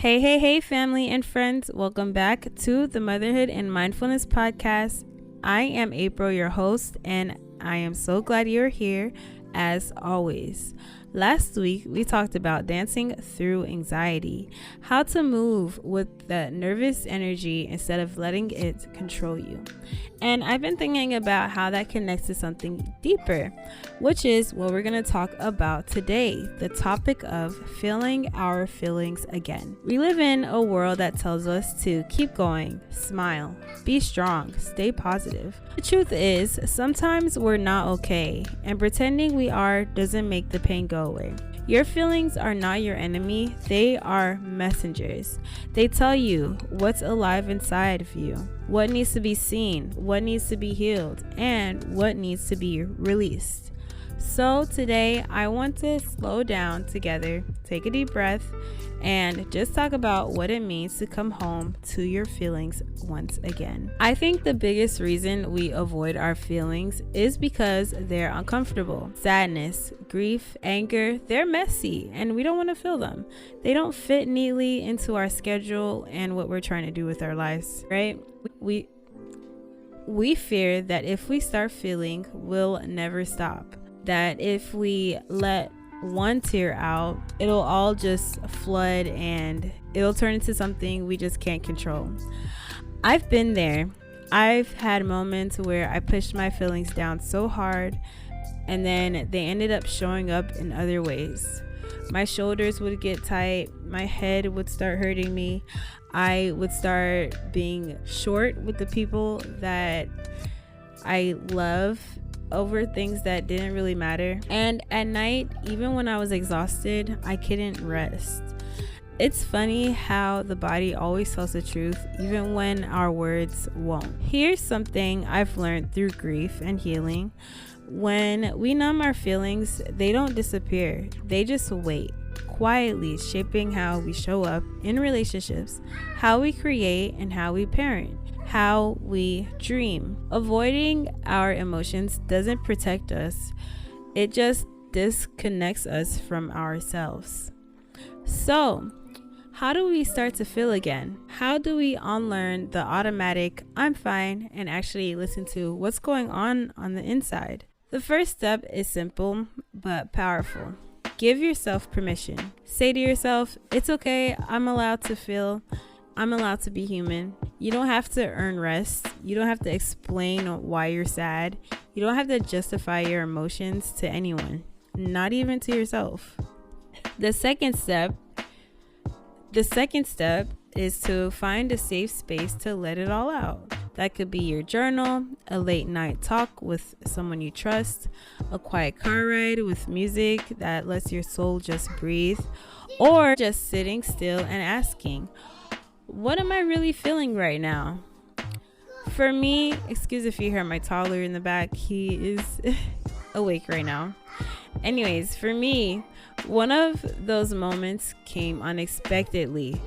Hey, family and friends. Welcome back to the Motherhood and Mindfulness Podcast. I am April, your host, and I am so glad you're here as always. Last week, we talked about dancing through anxiety, how to move with that nervous energy instead of letting it control you. And I've been thinking about how that connects to something deeper, which is what we're going to talk about today, the topic of feeling our feelings again. We live in a world that tells us to keep going, smile, be strong, stay positive. The truth is, sometimes we're not okay, and pretending we are doesn't make the pain go away. Your feelings are not your enemy, they are messengers. They tell you what's alive inside of you, what needs to be seen, what needs to be healed, and what needs to be released. So today, I want to slow down together, take a deep breath, and just talk about what it means to come home to your feelings once again. I think the biggest reason we avoid our feelings is because they're uncomfortable. Sadness, grief, anger, they're messy and we don't want to feel them. They don't fit neatly into our schedule and what we're trying to do with our lives, right? We fear that if we start feeling, we'll never stop. That if we let one tear out, it'll all just flood and it'll turn into something we just can't control. I've been there. I've had moments where I pushed my feelings down so hard and then they ended up showing up in other ways. My shoulders would get tight, my head would start hurting me, I would start being short with the people that I love over things that didn't really matter. And at night, even when I was exhausted, I couldn't rest. It's funny how the body always tells the truth, even when our words won't. Here's something I've learned through grief and healing. When we numb our feelings, they don't disappear. They just wait, quietly shaping how we show up in relationships, how we create, and how we parent, how we dream. Avoiding our emotions doesn't protect us. It just disconnects us from ourselves. So, how do we start to feel again? How do we unlearn the automatic "I'm fine" and actually listen to what's going on the inside? The first step is simple but powerful. Give yourself permission. Say to yourself, "It's okay, I'm allowed to feel. I'm allowed to be human." You don't have to earn rest. You don't have to explain why you're sad. You don't have to justify your emotions to anyone, not even to yourself. The second step is to find a safe space to let it all out. That could be your journal, a late night talk with someone you trust, a quiet car ride with music that lets your soul just breathe, or just sitting still and asking, what am I really feeling right now? For me, excuse if you hear my toddler in the back, he is awake right now. Anyways, for me, one of those moments came unexpectedly.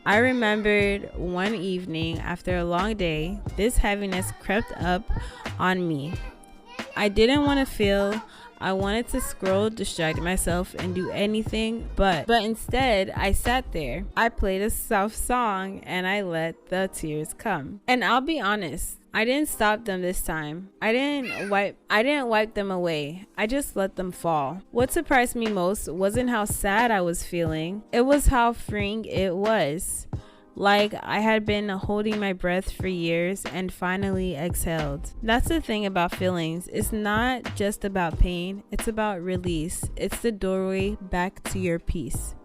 I remembered one evening after a long day, this heaviness crept up on me. I didn't want to feel. I wanted to scroll, distract myself, and do anything, but instead, I sat there. I played a soft song, and I let the tears come. And I'll be honest, I didn't stop them this time. I didn't wipe them away. I just let them fall. What surprised me most wasn't how sad I was feeling. It was how freeing it was. Like I had been holding my breath for years and finally exhaled. That's the thing about feelings. It's not just about pain. It's about release. It's the doorway back to your peace.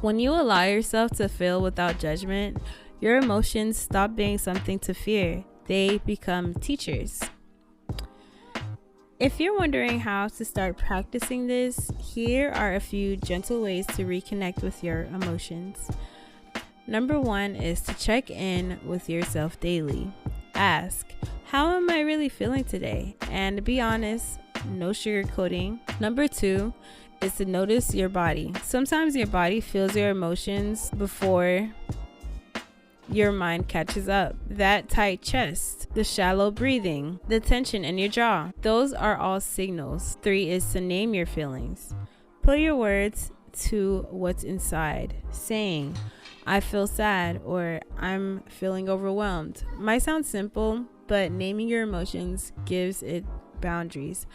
When you allow yourself to feel without judgment, your emotions stop being something to fear. They become teachers. If you're wondering how to start practicing this, here are a few gentle ways to reconnect with your emotions. Number 1 is to check in with yourself daily. Ask, how am I really feeling today? And be honest, no sugarcoating. Number 2 is to notice your body. Sometimes your body feels your emotions before your mind catches up. That tight chest, the shallow breathing, the tension in your jaw. Those are all signals. 3 is to name your feelings. Put your words to what's inside, saying, I feel sad or I'm feeling overwhelmed. Might sound simple, but naming your emotions gives it boundaries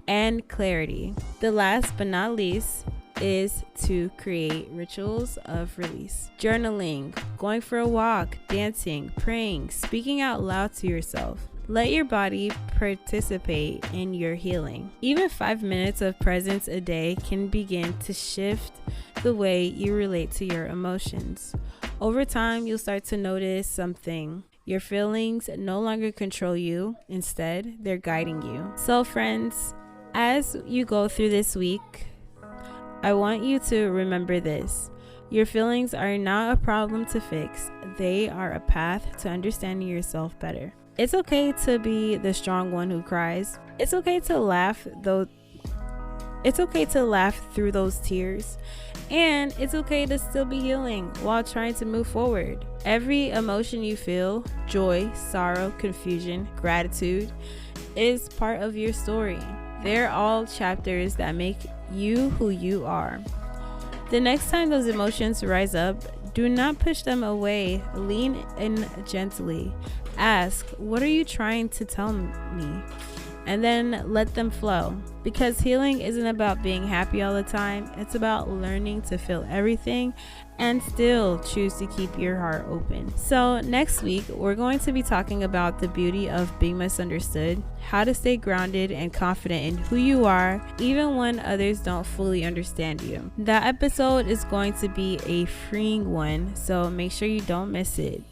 and clarity. The last but not least is to create rituals of release. Journaling, going for a walk, dancing, praying, speaking out loud to yourself. Let your body participate in your healing. Even 5 minutes of presence a day can begin to shift the way you relate to your emotions. Over time, you'll start to notice something. Your feelings no longer control you. Instead, they're guiding you. So friends, as you go through this week, I want you to remember this. Your feelings are not a problem to fix. They are a path to understanding yourself better. It's okay to be the strong one who cries. It's okay to laugh though. It's okay to laugh through those tears. And it's okay to still be healing while trying to move forward. Every emotion you feel, joy, sorrow, confusion, gratitude, is part of your story. They're all chapters that make you who you are. The next time those emotions rise up, do not push them away. Lean in gently. Ask, what are you trying to tell me? And then let them flow. Because healing isn't about being happy all the time. It's about learning to feel everything and still choose to keep your heart open. So next week, we're going to be talking about the beauty of being misunderstood, how to stay grounded and confident in who you are, even when others don't fully understand you. That episode is going to be a freeing one, so make sure you don't miss it.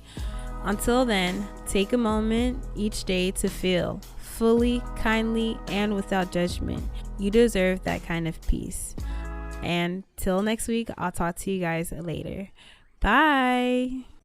Until then, take a moment each day to feel fully, kindly, and without judgment. You deserve that kind of peace. And till next week, I'll talk to you guys later. Bye.